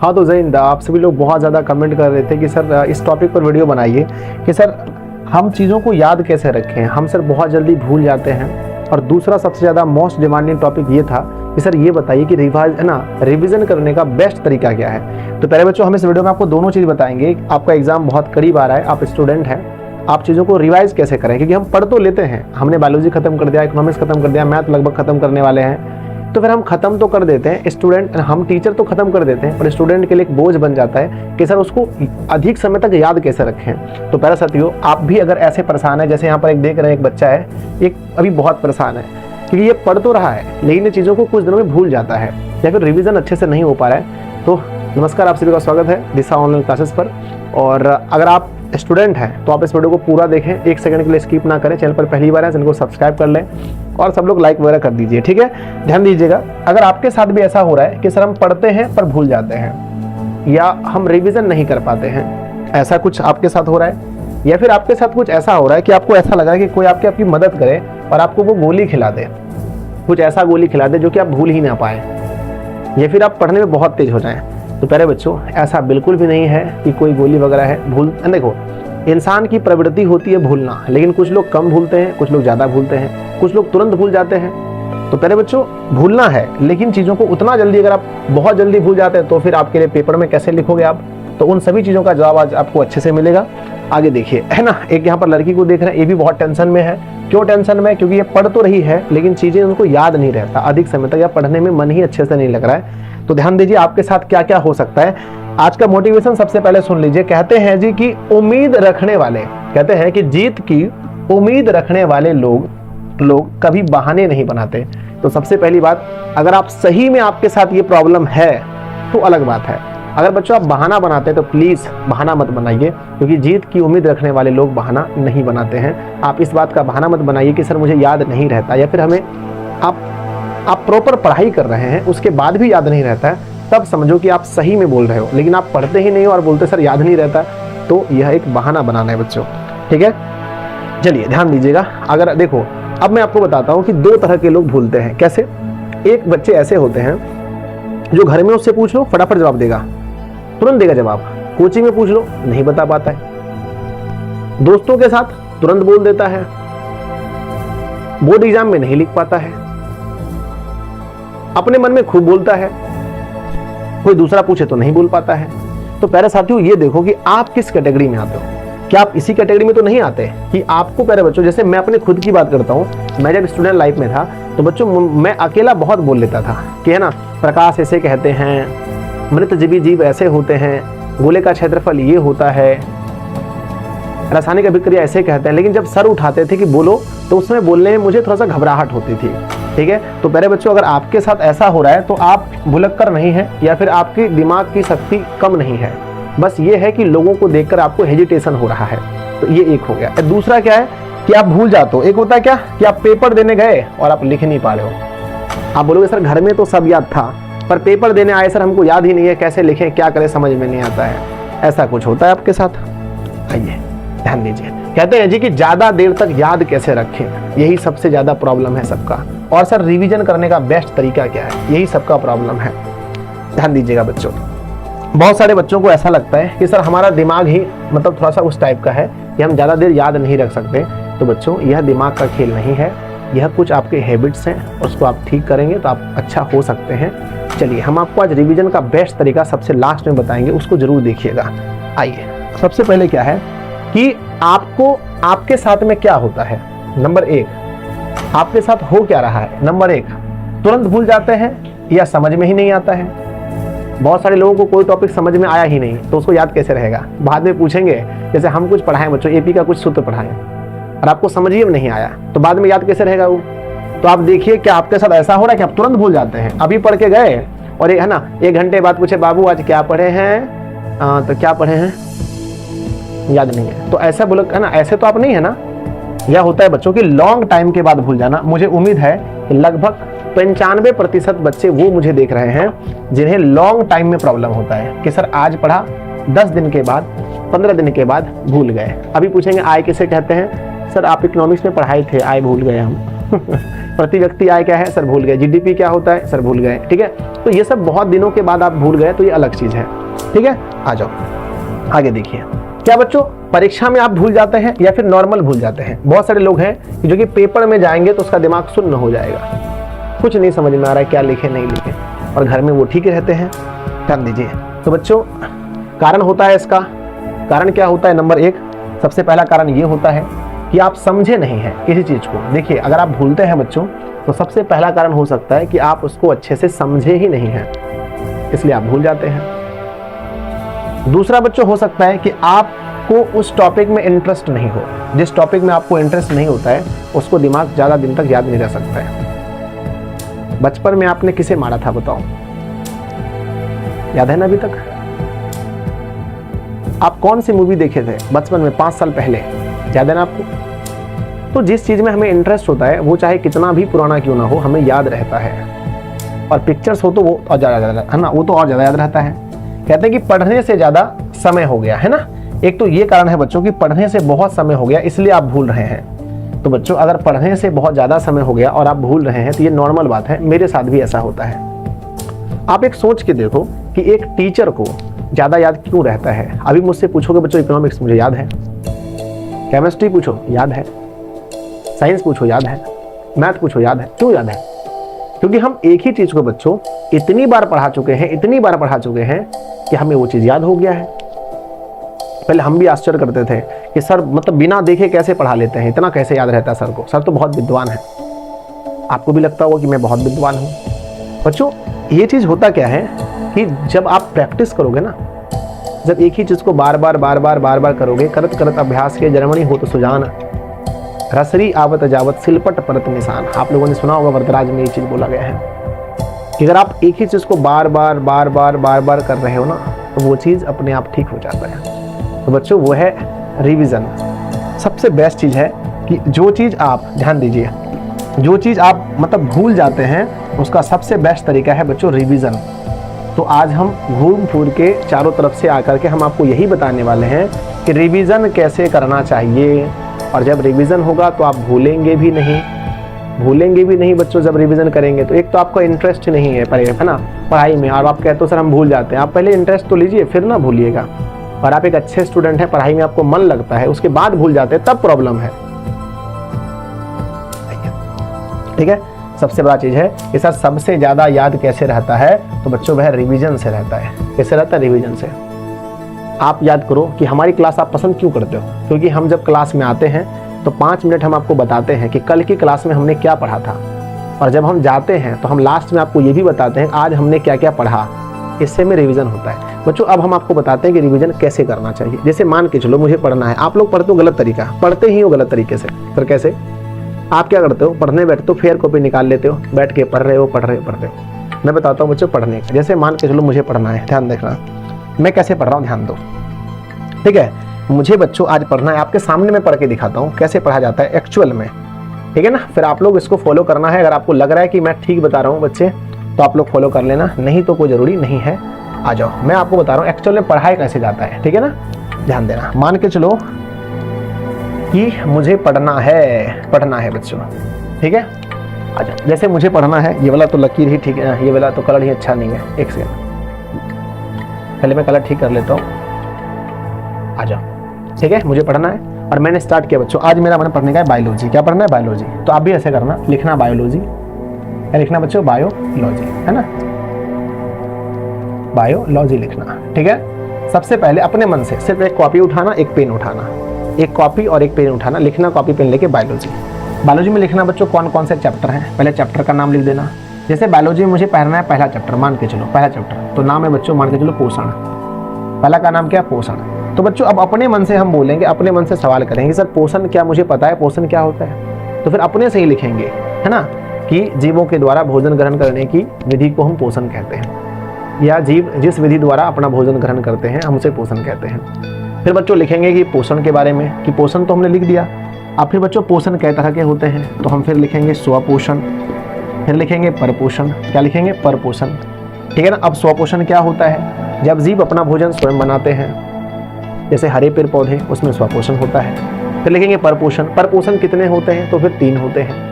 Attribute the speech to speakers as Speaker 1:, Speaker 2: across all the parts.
Speaker 1: हाँ तो जैन, आप सभी लोग बहुत ज़्यादा कमेंट कर रहे थे कि सर इस टॉपिक पर वीडियो बनाइए कि सर हम चीज़ों को याद कैसे रखें, हम सर बहुत जल्दी भूल जाते हैं। और दूसरा सबसे ज़्यादा मोस्ट डिमांडिंग टॉपिक ये था कि सर ये बताइए कि रिवीजन करने का बेस्ट तरीका क्या है। तो पहले बच्चों, हम इस वीडियो में आपको दोनों चीज़ बताएंगे। आपका एग्जाम बहुत करीब आ रहा है, आप स्टूडेंट हैं, आप चीज़ों को रिवाइज कैसे करें, क्योंकि हम पढ़ तो लेते हैं, हमने बायोलॉजी खत्म कर दिया, इकोनॉमिक्स खत्म कर दिया, मैथ लगभग खत्म करने वाले हैं, तो फिर हम खत्म तो कर देते हैं, स्टूडेंट हम टीचर तो खत्म कर देते हैं, पर स्टूडेंट के लिए एक बोझ बन जाता है कि सर उसको अधिक समय तक याद कैसे रखें। तो पहला साथियों, आप भी अगर ऐसे परेशान है, जैसे यहाँ पर एक देख रहे हैं, एक बच्चा है, एक अभी बहुत परेशान है क्योंकि ये पढ़ तो रहा है लेकिन ये चीज़ों को कुछ दिनों में भूल जाता है या फिर रिविजन अच्छे से नहीं हो पा रहा है। तो नमस्कार, आप सभी का स्वागत है दिशा ऑनलाइन क्लासेस पर। और अगर आप स्टूडेंट हैं तो आप इस वीडियो को पूरा देखें, एक सेकंड के लिए स्किप ना करें। चैनल पर पहली बार है, चैनल को सब्सक्राइब कर लें और सब लोग लाइक वगैरह कर दीजिए, ठीक है। ध्यान दीजिएगा, अगर आपके साथ भी ऐसा हो रहा है कि सर हम पढ़ते हैं पर भूल जाते हैं या हम रिवीजन नहीं कर पाते हैं, ऐसा कुछ आपके साथ हो रहा है, या फिर आपके साथ कुछ ऐसा हो रहा है कि आपको ऐसा लग रहा है कि कोई आपकी मदद करे और आपको वो गोली खिला दे, कुछ ऐसा गोली खिला दे जो कि आप भूल ही ना पाए, या फिर आप पढ़ने में बहुत तेज हो जाएं, तो प्यारे बच्चों ऐसा बिल्कुल भी नहीं है कि कोई गोली वगैरह है। देखो, इंसान की प्रवृत्ति होती है भूलना, लेकिन कुछ लोग कम भूलते हैं, कुछ लोग ज़्यादा भूलते हैं, कुछ लोग तुरंत भूल जाते हैं। तो प्यारे बच्चों, भूलना है, लेकिन चीज़ों को उतना जल्दी, अगर आप बहुत जल्दी भूल जाते हैं तो फिर आपके लिए पेपर में कैसे लिखोगे आप। तो उन सभी चीज़ों का जवाब आज आपको अच्छे से मिलेगा। आगे देखिए, है ना, एक यहाँ पर लड़की को देख रहे हैं, ये भी बहुत टेंशन में है। क्यों टेंशन में? क्योंकि ये पढ़ तो रही है लेकिन चीज़ें उनको याद नहीं रहता अधिक समय तक, या पढ़ने में मन ही अच्छे से नहीं लग रहा है। तो ध्यान दीजिए आपके साथ क्या क्या हो सकता है। आज का मोटिवेशन सबसे पहले सुन लीजिए। कहते हैं जी कि उम्मीद रखने वाले, कहते हैं कि जीत की उम्मीद रखने वाले लोग कभी बहाने नहीं बनाते। तो सबसे पहली बात, अगर आप सही में आपके साथ ये प्रॉब्लम है तो अलग बात है। अगर बच्चों आप बहाना बनाते हैं तो प्लीज बहाना मत बनाइए, क्योंकि जीत की उम्मीद रखने वाले लोग बहाना नहीं बनाते हैं। आप इस बात का बहाना मत बनाइए कि सर मुझे याद नहीं रहता, या फिर हमें आप प्रॉपर पढ़ाई कर रहे हैं उसके बाद भी याद नहीं रहता है, तब समझो कि आप सही में बोल रहे हो। लेकिन आप पढ़ते ही नहीं हो और बोलते सर याद नहीं रहता, तो यह एक बहाना बनाना है बच्चों, ठीक है। चलिए ध्यान दीजिएगा। अगर देखो, अब मैं आपको बताता हूँ कि दो तरह के लोग भूलते हैं। कैसे? एक बच्चे ऐसे होते हैं जो घर में उससे पूछ लो फटाफट जवाब देगा, तुरंत देगा जवाब। कोचिंग में पूछ लो नहीं बता पाता है। दोस्तों के साथ तुरंत बोल देता है। बोर्ड एग्जाम में नहीं लिख पाता है। अपने मन में खूब बोलता है, कोई दूसरा पूछे तो नहीं बोल पाता है। तो प्यारे साथियों, ये देखो कि आप किस कैटेगरी में आते हो। क्या आप इसी कैटेगरी में तो नहीं आते कि आपको, प्यारे बच्चों, जैसे मैं अपने खुद की बात करता हूं, मैं जब स्टूडेंट लाइफ में था तो बच्चों मैं अकेला बहुत बोल लेता था कि, है ना, प्रकाश ऐसे कहते हैं, मृतजीवी जीव ऐसे होते हैं, गोले का क्षेत्रफल ये होता है, रासायनिक अभिक्रिया ऐसे कहते हैं। लेकिन जब सर उठाते थे कि बोलो, तो उसमें बोलने में मुझे थोड़ा सा घबराहट होती थी, ठीक है। तो प्यारे बच्चों, अगर आपके साथ ऐसा हो रहा है तो आप भुलक्कर नहीं है, या फिर आपकी दिमाग की शक्ति कम नहीं है, बस ये है कि लोगों को देखकर आपको हेजिटेशन हो रहा है। तो ये एक हो गया। दूसरा क्या है कि आप भूल जाते हो। एक होता है क्या कि आप पेपर देने गए और आप लिख नहीं पा रहे हो। आप बोलोगे सर घर में तो सब याद था, पर पेपर देने आए सर हमको याद ही नहीं है, कैसे लिखें, क्या करें, समझ में नहीं आता है। ऐसा कुछ होता है आपके साथ। आइए ध्यान दीजिए। कहते हैं जी कि ज्यादा देर तक याद कैसे रखें, यही सबसे ज्यादा प्रॉब्लम है सबका। और सर रिवीजन करने का बेस्ट तरीका क्या है, यही सबका प्रॉब्लम है। ध्यान दीजिएगा बच्चों, बहुत सारे बच्चों को ऐसा लगता है कि सर हमारा दिमाग ही मतलब थोड़ा सा उस टाइप का है कि हम ज़्यादा देर याद नहीं रख सकते। तो बच्चों, यह दिमाग का खेल नहीं है, यह कुछ आपके हैबिट्स हैं, उसको आप ठीक करेंगे तो आप अच्छा हो सकते हैं। चलिए, हम आपको आज रिवीजन का बेस्ट तरीका सबसे लास्ट में बताएंगे, उसको जरूर देखिएगा। आइए, सबसे पहले क्या है कि आपको आपके साथ में क्या होता है। नंबर एक, आपके साथ हो क्या रहा है। नंबर एक, तुरंत भूल जाते हैं या समझ में ही नहीं आता है। बहुत सारे लोगों को कोई टॉपिक समझ में आया ही नहीं तो उसको याद कैसे रहेगा। बाद में पूछेंगे, जैसे हम कुछ पढ़ाएं बच्चों, एपी का कुछ सूत्र पढ़ाएं और आपको समझ ही में नहीं आया तो बाद में याद कैसे रहेगा वो। तो आप देखिए क्या आपके साथ ऐसा हो रहा है कि आप तुरंत भूल जाते हैं। अभी पढ़ के गए और है ना, 1 घंटे बाद पूछे बाबू आज क्या पढ़े हैं, तो क्या पढ़े हैं याद नहीं है। तो ऐसा बोलो, है ना, ऐसे तो आप नहीं है ना। यह होता है बच्चों की लॉन्ग टाइम के बाद भूल जाना। मुझे उम्मीद है कि लगभग 95% बच्चे वो मुझे देख रहे हैं जिन्हें लॉन्ग टाइम में प्रॉब्लम होता है कि सर आज पढ़ा, 10 दिन के बाद, 15 दिन के बाद भूल गए। अभी पूछेंगे आय किसे कहते हैं, सर आप इकोनॉमिक्स में पढ़ाए थे, आय भूल गए हम। प्रति व्यक्ति आय क्या है, सर भूल गए। जीडीपी क्या होता है, सर भूल गए, ठीक है। तो ये सब बहुत दिनों के बाद आप भूल गए तो ये अलग चीज़ है। ठीक है, आ जाओ आगे देखिए। क्या बच्चों परीक्षा में आप भूल जाते हैं या फिर नॉर्मल भूल जाते हैं? बहुत सारे लोग हैं कि जो कि पेपर में जाएंगे तो उसका दिमाग सुन्न हो जाएगा, कुछ नहीं समझ में आ रहा है क्या लिखे नहीं लिखे, और घर में वो ठीक रहते हैं। ध्यान दीजिए। तो बच्चों कारण होता है इसका, कारण क्या होता है? नंबर 1 सबसे पहला कारण ये होता है कि आप समझे नहीं हैं किसी चीज़ को। देखिए अगर आप भूलते हैं बच्चों तो सबसे पहला कारण हो सकता है कि आप उसको अच्छे से समझे ही नहीं हैं, इसलिए आप भूल जाते हैं। दूसरा बच्चों हो सकता है कि आपको उस टॉपिक में इंटरेस्ट नहीं हो, जिस टॉपिक में आपको इंटरेस्ट नहीं होता है उसको दिमाग ज़्यादा दिन तक याद नहीं रह सकता है। बचपन में आपने किसे मारा था बताओ, याद है ना अभी तक? आप कौन सी मूवी देखे थे बचपन में 5 साल पहले, याद है ना आपको? तो जिस चीज़ में हमें इंटरेस्ट होता है वो चाहे कितना भी पुराना क्यों ना हो हमें याद रहता है, और पिक्चर्स हो तो वो और ज़्यादा है ना, वो तो और ज़्यादा याद रहता है। कहते हैं कि पढ़ने से ज़्यादा समय हो गया है ना, एक तो ये कारण है बच्चों कि पढ़ने से बहुत समय हो गया इसलिए आप भूल रहे हैं। तो बच्चों अगर पढ़ने से बहुत ज़्यादा समय हो गया और आप भूल रहे हैं तो ये नॉर्मल बात है, मेरे साथ भी ऐसा होता है। आप एक सोच के देखो कि एक टीचर को ज़्यादा याद क्यों रहता है? अभी मुझसे पूछोगे बच्चों इकोनॉमिक्स मुझे याद है, केमिस्ट्री पूछो याद है, साइंस पूछो याद है, मैथ पूछो याद है। क्यों याद है? क्योंकि हम एक ही चीज़ को बच्चों इतनी बार पढ़ा चुके हैं, इतनी बार पढ़ा चुके हैं कि हमें वो चीज़ याद हो गया है। पहले हम भी आश्चर्य करते थे कि सर मतलब बिना देखे कैसे पढ़ा लेते हैं, इतना कैसे याद रहता है सर को, सर तो बहुत विद्वान है। आपको भी लगता होगा कि मैं बहुत विद्वान हूँ। बच्चों ये चीज़ होता क्या है कि जब आप प्रैक्टिस करोगे ना, जब एक ही चीज़ को बार बार करोगे, करत करत अभ्यास के जर्मनी हो तो सुजान, रसरी आवत जावत सिलपट परत निशान। आप लोगों ने सुना होगा वरदराज में ये चीज़ बोला गया है कि अगर आप एक ही चीज़ को बार बार कर रहे हो ना तो वो चीज़ अपने आप ठीक हो जाता है। तो बच्चों वो है रिवीजन। सबसे बेस्ट चीज़ है कि जो चीज़ आप, ध्यान दीजिए, जो चीज़ आप मतलब भूल जाते हैं उसका सबसे बेस्ट तरीका है बच्चों रिवीजन। तो आज हम घूम फिर के चारों तरफ से आकर के हम आपको यही बताने वाले हैं कि रिवीजन कैसे करना चाहिए, और जब रिवीजन होगा तो आप भूलेंगे भी नहीं बच्चों। जब रिवीजन करेंगे तो एक तो आपका इंटरेस्ट नहीं है ना पढ़ाई में, और आप कहते हो सर हम भूल जाते हैं। आप पहले इंटरेस्ट तो लीजिए फिर ना भूलिएगा। और आप एक अच्छे स्टूडेंट हैं, पढ़ाई में आपको मन लगता है, उसके बाद भूल जाते हैं तब प्रॉब्लम है। ठीक है, सबसे बड़ा चीज़ है कि सर सबसे ज़्यादा याद कैसे रहता है? तो बच्चों वह रिवीजन से रहता है। कैसे रहता है? रिवीजन से। आप याद करो कि हमारी क्लास आप पसंद क्यों करते हो? क्योंकि हम जब क्लास में आते हैं तो 5 मिनट हम आपको बताते हैं कि कल की क्लास में हमने क्या पढ़ा था, और जब हम जाते हैं तो हम लास्ट में आपको ये भी बताते हैं आज हमने क्या क्या पढ़ा। इससे में रिवीजन होता है। बच्चों अब हम आपको बताते हैं कि रिवीजन कैसे करना चाहिए। जैसे मान के चलो मुझे पढ़ना है, आप लोग पढ़ते हो गलत तरीका, पढ़ते ही हो गलत तरीके से। फिर कैसे? आप क्या करते हो? पढ़ने बैठते हो, फेयर कॉपी निकाल लेते हो, बैठ के पढ़ रहे हो। मैं बताता हूँ बच्चों पढ़ने का। जैसे मान के चलो मुझे पढ़ना है, ध्यान देखना मैं कैसे पढ़ रहा हूँ, ध्यान दो। ठीक है, मुझे बच्चों आज पढ़ना है, आपके सामने मैं पढ़ के दिखाता हूँ कैसे पढ़ा जाता है एक्चुअल में। ठीक है ना? फिर आप लोग इसको फॉलो करना है। अगर आपको लग रहा है कि मैं ठीक बता रहा हूँ बच्चे तो आप लोग फॉलो कर लेना, नहीं तो कोई ज़रूरी नहीं है। आ जाओ, मैं आपको बता रहा हूँ एक्चुअल में पढ़ाई कैसे जाता है। ठीक है ना? ध्यान देना। मान के चलो कि मुझे पढ़ना है बच्चों। ठीक है, आ जाओ। जैसे मुझे पढ़ना है, ये वाला तो लकीर ही ठीक है, ये वाला तो कलर ही अच्छा नहीं है। एक सेकंड, पहले मैं कलर ठीक कर लेता हूँ। आ जाओ। ठीक है, मुझे पढ़ना है और मैंने स्टार्ट किया बच्चों। आज मेरा मन पढ़ने का है बायोलॉजी। क्या पढ़ना है? बायोलॉजी। तो आप भी ऐसे करना, लिखना बायोलॉजी। क्या लिखना बच्चों? बायोलॉजी, है ना? बायोलॉजी लिखना। ठीक है, सबसे पहले अपने मन से सिर्फ एक कॉपी उठाना, एक पेन उठाना, एक कॉपी और एक पेन उठाना, लिखना कॉपी पेन लेके बायोलॉजी में लिखना बच्चों कौन कौन से चैप्टर हैं। पहले चैप्टर का नाम लिख देना। जैसे बायोलॉजी में मुझे पढ़ना है पहला चैप्टर, मान के चलो पहला चैप्टर, तो नाम है बच्चों मान के चलो पोषण। पहला का नाम क्या? पोषण। तो बच्चों अब अपने मन से हम बोलेंगे, अपने मन से सवाल करेंगे सर पोषण क्या, मुझे पता है पोषण क्या होता है। तो फिर अपने से ही लिखेंगे, है ना, कि जीवों के द्वारा भोजन ग्रहण करने की विधि को हम पोषण कहते हैं, या जीव जिस विधि द्वारा अपना भोजन ग्रहण करते हैं हम उसे पोषण कहते हैं। फिर बच्चों लिखेंगे कि पोषण के बारे में, कि पोषण तो हमने लिख दिया। अब फिर बच्चों पोषण कई तरह के होते हैं, तो हम फिर लिखेंगे स्वपोषण, फिर लिखेंगे परपोषण। क्या लिखेंगे? परपोषण। ठीक है ना? अब स्वपोषण क्या होता है? जब जीव अपना भोजन स्वयं बनाते हैं, जैसे हरे पेड़ पौधे, उसमें स्वपोषण होता है। फिर लिखेंगे परपोषण। परपोषण कितने होते हैं? तो फिर 3 होते हैं,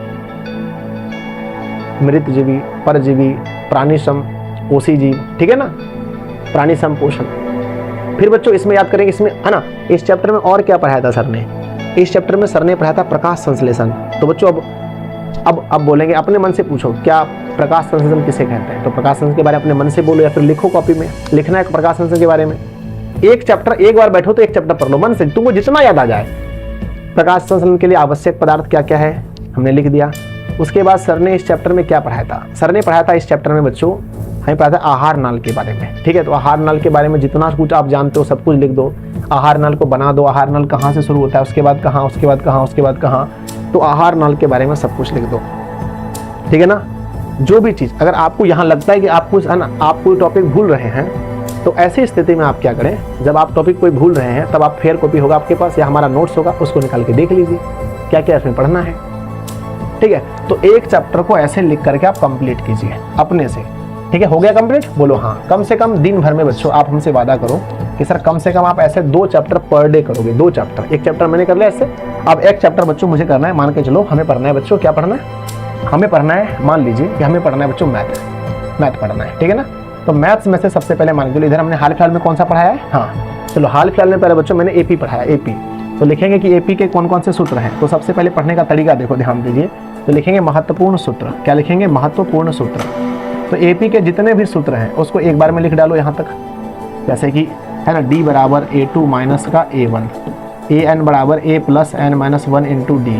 Speaker 1: मृतजीवी, परजीवी, प्राणीसम, कोसी जीव, ठीक है ना, प्राणी संपोषण। फिर बच्चों इसमें याद करेंगे, इसमें है ना, इस चैप्टर में और क्या पढ़ाया था सर ने, इस चैप्टर में सर ने पढ़ाया था प्रकाश संश्लेषण। तो बच्चों अब बोलेंगे, अपने मन से पूछो क्या प्रकाश संश्लेषण किसे कहते हैं, तो प्रकाश संश्लेषण के बारे में अपने मन से बोलो या फिर लिखो, कॉपी में लिखना है प्रकाश संश्लेषण के बारे में। एक चैप्टर, एक बार बैठो तो एक चैप्टर पढ़ लो मन से, तुमको जितना याद आ जाए। प्रकाश संश्लेषण के लिए आवश्यक पदार्थ क्या क्या है हमने लिख दिया। उसके बाद सर ने इस चैप्टर में क्या पढ़ाया था, सर ने पढ़ाया था इस चैप्टर में बच्चों, हमें पढ़ाया था आहार नाल के बारे में, ठीक है। तो आहार नाल के बारे में जितना कुछ आप जानते हो सब कुछ लिख दो, आहार नाल को बना दो, आहार नाल कहाँ से शुरू होता है, उसके बाद कहाँ, उसके बाद कहाँ, उसके बाद कहाँ, तो आहार नाल के बारे में सब कुछ लिख दो, ठीक है ना। जो भी चीज़ अगर आपको यहाँ लगता है कि आप कुछ है ना, आप कोई टॉपिक भूल रहे हैं, तो ऐसी स्थिति में आप क्या करें, जब आप टॉपिक कोई भूल रहे हैं तब आप फेयर कॉपी होगा आपके पास या हमारा नोट्स होगा, उसको निकाल के देख लीजिए क्या क्या इसमें पढ़ना है, ठीक है। तो एक चैप्टर को ऐसे लिख करके आप कंप्लीट कीजिए अपने से, ठीक है। हो गया कंप्लीट, बोलो हाँ। कम से कम दिन भर में बच्चों आप हमसे वादा करो कि सर कम से कम आप ऐसे 2 चैप्टर पर डे करोगे, 2 चैप्टर, एक चैप्टर मैंने कर लिया ऐसे, अब एक चैप्टर बच्चों मुझे करना है, मान के चलो हमें पढ़ना है बच्चों, क्या पढ़ना है, हमें पढ़ना है, मान लीजिए कि हमें पढ़ना है बच्चों मैथ पढ़ना है, ठीक है ना। तो मैथ्स में से सबसे पहले मान के चलो इधर हमने हाल फिलहाल में कौन सा पढ़ाया है, हाँ चलो हाल फिलहाल में पहले बच्चों मैंने एपी पढ़ाया, एपी। तो लिखेंगे कि एपी के कौन कौन से सूत्र हैं, तो सबसे पहले पढ़ने का तरीका देखो, ध्यान दीजिए। तो लिखेंगे महत्वपूर्ण सूत्र, क्या लिखेंगे, महत्वपूर्ण सूत्र। तो एपी के जितने भी सूत्र हैं उसको एक बार में लिख डालो यहाँ तक, जैसे कि है ना, डी बराबर A2 माइनस का A1, AN बराबर A plus N minus 1 into D,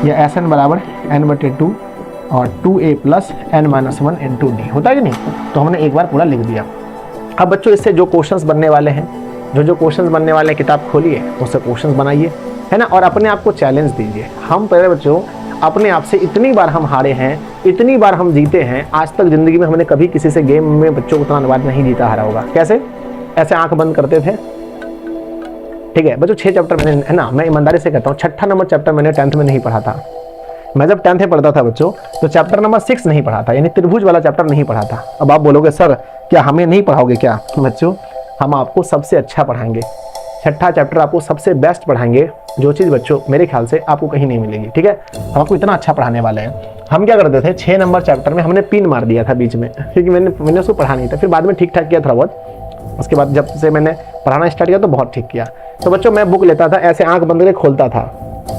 Speaker 1: या SN बराबर N/2 और 2A plus N minus 1 into D, होता है कि नहीं। तो हमने एक बार पूरा लिख दिया। अब बच्चों इससे जो क्वेश्चंस बनने वाले हैं, जो क्वेश्चंस बनने वाले हैं, किताब खोलिए उससे क्वेश्चंस बनाइए, है ना, और अपने आप को चैलेंज दीजिए। हम पहले बच्चों अपने आप से इतनी बार हम हारे हैं, इतनी बार हम जीते हैं, आज तक जिंदगी में हमने कभी किसी से गेम में बच्चों उतना अनुवाद नहीं जीता हारा होगा। कैसे, ऐसे आंख बंद करते थे, ठीक है बच्चों। 6 चैप्टर मैंने, है ना, मैं ईमानदारी से कहता हूँ 6ठा नंबर चैप्टर मैंने 10th में नहीं पढ़ा था। मैं जब 10th में पढ़ता था बच्चों तो चैप्टर नंबर 6 नहीं पढ़ा था, यानी त्रिभुज वाला चैप्टर नहीं पढ़ा था। अब आप बोलोगे सर क्या हमें नहीं पढ़ाओगे क्या, बच्चों हम आपको सबसे अच्छा पढ़ाएंगे, 6ठा चैप्टर आपको सबसे बेस्ट पढ़ाएंगे, जो चीज़ बच्चों मेरे ख्याल से आपको कहीं नहीं मिलेगी, ठीक है। हम आपको इतना अच्छा पढ़ाने वाले हैं। हम क्या करते थे, 6 नंबर चैप्टर में हमने पिन मार दिया था बीच में, क्योंकि मैंने उसको पढ़ा नहीं था, फिर बाद में ठीक ठाक किया थोड़ा बहुत। उसके बाद जब से मैंने पढ़ाना स्टार्ट किया तो बहुत ठीक किया। तो बच्चों मैं बुक लेता था, ऐसे आंख बंद करके खोलता था,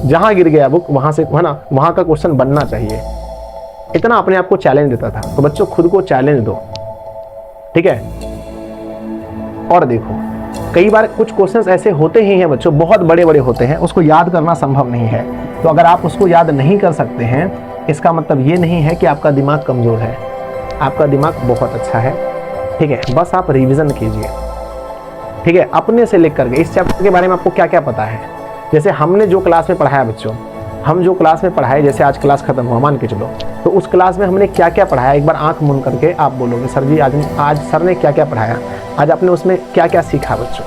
Speaker 1: जहाँ गिर गया बुक वहाँ से, है ना, वहाँ का क्वेश्चन बनना चाहिए, इतना अपने आप को चैलेंज देता था। तो बच्चों खुद को चैलेंज दो, ठीक है। और देखो कई बार कुछ क्वेश्चंस ऐसे होते ही हैं बच्चों, बहुत बड़े बड़े होते हैं, उसको याद करना संभव नहीं है। तो अगर आप उसको याद नहीं कर सकते हैं, इसका मतलब ये नहीं है कि आपका दिमाग कमज़ोर है, आपका दिमाग बहुत अच्छा है, ठीक है। बस आप रिवीजन कीजिए, ठीक है, अपने से लिख करके। इस चैप्टर के बारे में आपको क्या क्या पता है, जैसे हमने जो क्लास में पढ़ाया बच्चों, हम जो क्लास में पढ़ाए, जैसे आज क्लास खत्म हुआ मान के चलो, तो उस क्लास में हमने क्या क्या पढ़ाया, एक बार आंख मूंद करके आप बोलोगे सर जी आज सर ने क्या क्या पढ़ाया, आज आपने उसमें क्या क्या सीखा बच्चों,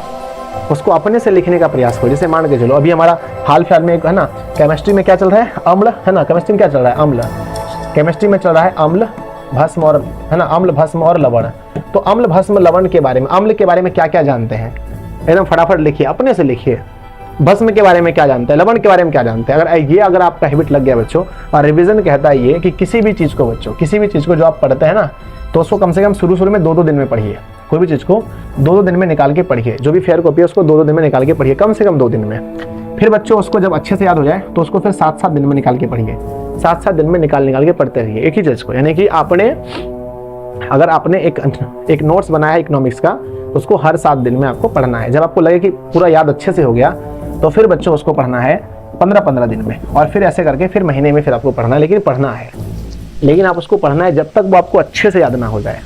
Speaker 1: उसको अपने से लिखने का प्रयास करो। जैसे मान के चलो अभी हमारा हाल फिलहाल में एक है ना, केमिस्ट्री में क्या चल रहा है, अम्ल, है ना, केमिस्ट्री में क्या चल रहा है, अम्ल, केमिस्ट्री में चल रहा है अम्ल भस्म और, है ना, अम्ल भस्म और लवण। तो अम्ल भस्म लवण के बारे में, अम्ल के बारे में क्या क्या जानते हैं, एकदम फटाफट लिखिए, अपने से लिखिए। भस्म के बारे में क्या जानते हैं, लवण के बारे में क्या जानते हैं। अगर आपका हैबिट लग गया बच्चों, और रिवीजन कहता है ये कि किसी भी चीज़ को बच्चों, किसी भी चीज़ को जो आप पढ़ते हैं ना, तो उसको कम से कम शुरू में 2-2 दिन में पढ़िए। कोई भी चीज़ को 2-2 दिन में निकाल के पढ़िए, जो भी फेयर कॉपी है उसको 2-2 दिन में निकाल के पढ़िए, कम से कम 2 दिन में। फिर बच्चों उसको जब अच्छे से याद हो जाए तो उसको फिर 7-7 दिन में निकाल के पढ़िए, 7-7 दिन में निकाल के पढ़ते रहिए एक ही चीज़ को। यानी कि अगर आपने एक नोट्स बनाया है इकोनॉमिक्स का, उसको हर 7 दिन में आपको पढ़ना है। जब आपको लगे कि पूरा याद अच्छे से हो गया तो फिर बच्चों उसको पढ़ना है 15-15 दिन में, और फिर ऐसे करके फिर महीने में फिर आपको पढ़ना है। लेकिन पढ़ना है, लेकिन आप उसको पढ़ना है जब तक वो आपको अच्छे से याद ना हो जाए,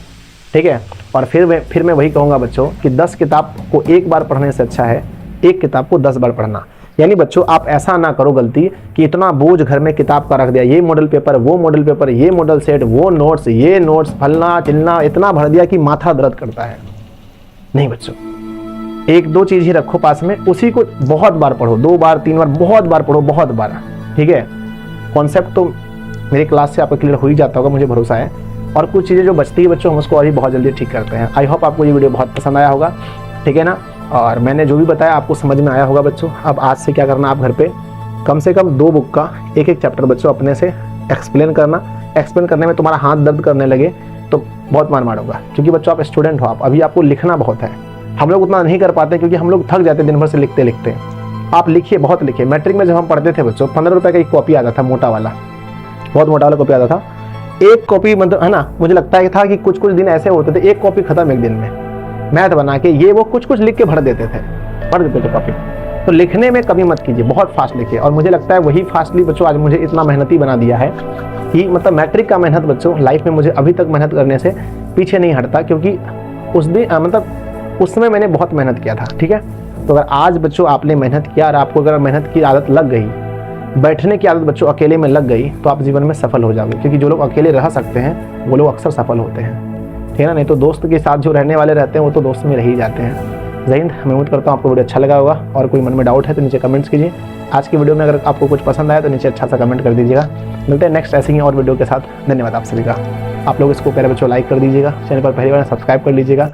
Speaker 1: ठीक है। और फिर मैं वही कहूँगा बच्चों कि 10 किताब को एक बार पढ़ने से अच्छा है 1 किताब को 10 बार पढ़ना। यानी बच्चों आप ऐसा ना करो गलती कि इतना बोझ घर में किताब का रख दिया, ये मॉडल पेपर, वो मॉडल पेपर, ये मॉडल सेट, वो नोट्स, ये नोट्स, फलना चिलना, इतना भर दिया कि माथा दर्द करता है। नहीं बच्चों, 1-2 चीज़ ही रखो पास में, उसी को बहुत बार पढ़ो, 2 बार 3 बार, बहुत बार पढ़ो, बहुत बार, ठीक है। कॉन्सेप्ट तो मेरी क्लास से आपको क्लियर हो ही जाता होगा, मुझे भरोसा है। और कुछ चीज़ें जो बचती है बच्चों, हम उसको और ही बहुत जल्दी ठीक करते हैं। आई होप आपको ये वीडियो बहुत पसंद आया होगा, ठीक है ना। और मैंने जो भी बताया आपको समझ में आया होगा बच्चों। अब आज से क्या करना, आप घर पे कम से कम 2 बुक का 1-1 चैप्टर बच्चों अपने से एक्सप्लेन करना। एक्सप्लेन करने में तुम्हारा हाथ दर्द करने लगे तो बहुत मार मारूंगा, क्योंकि बच्चों आप स्टूडेंट हो, आप अभी आपको लिखना बहुत है। हम लोग उतना नहीं कर पाते क्योंकि हम लोग थक जाते हैं दिन भर से लिखते लिखते। आप लिखिए, बहुत लिखिए। मैट्रिक में जब हम पढ़ते थे बच्चों, 15 रुपये का एक कॉपी आता था, मोटा वाला, बहुत मोटा वाला कॉपी आता था। एक कॉपी मतलब है ना, मुझे लगता है था कि कुछ कुछ दिन ऐसे होते थे एक कॉपी खत्म एक दिन में, मैथ बना के ये वो कुछ कुछ लिख के भर देते थे कॉपी। तो लिखने में कभी मत कीजिए, बहुत फास्ट लिखिए। और मुझे लगता है वही फास्टली बच्चों आज मुझे इतना मेहनती बना दिया है कि मतलब मैट्रिक का मेहनत बच्चों लाइफ में मुझे अभी तक मेहनत करने से पीछे नहीं हटता, क्योंकि उस दिन मतलब उस समय मैंने बहुत मेहनत किया था। ठीक है, तो अगर आज बच्चों आपने मेहनत किया और आपको अगर मेहनत की आदत लग गई, बैठने की आदत बच्चों अकेले में लग गई, तो आप जीवन में सफल हो जाओगे। क्योंकि जो लोग अकेले रह सकते हैं वो लोग अक्सर सफल होते हैं, ठीक है ना। नहीं तो दोस्त के साथ जो रहने वाले रहते हैं वो तो दोस्त में रह ही जाते हैं। जय हिंद। मैं उम्मीद करता हूँ आपको वीडियो अच्छा लगा होगा, और कोई मन में डाउट है तो नीचे कमेंट्स कीजिए। आज की वीडियो में अगर आपको कुछ पसंद आया तो नीचे अच्छा सा कमेंट कर दीजिएगा। मिलते हैं नेक्स्ट ऐसे ही और वीडियो के साथ। धन्यवाद आप सभी का। आप लोग इसको प्यारे बच्चों लाइक कर दीजिएगा, चैनल पर पहली बार सब्सक्राइब कर लीजिएगा।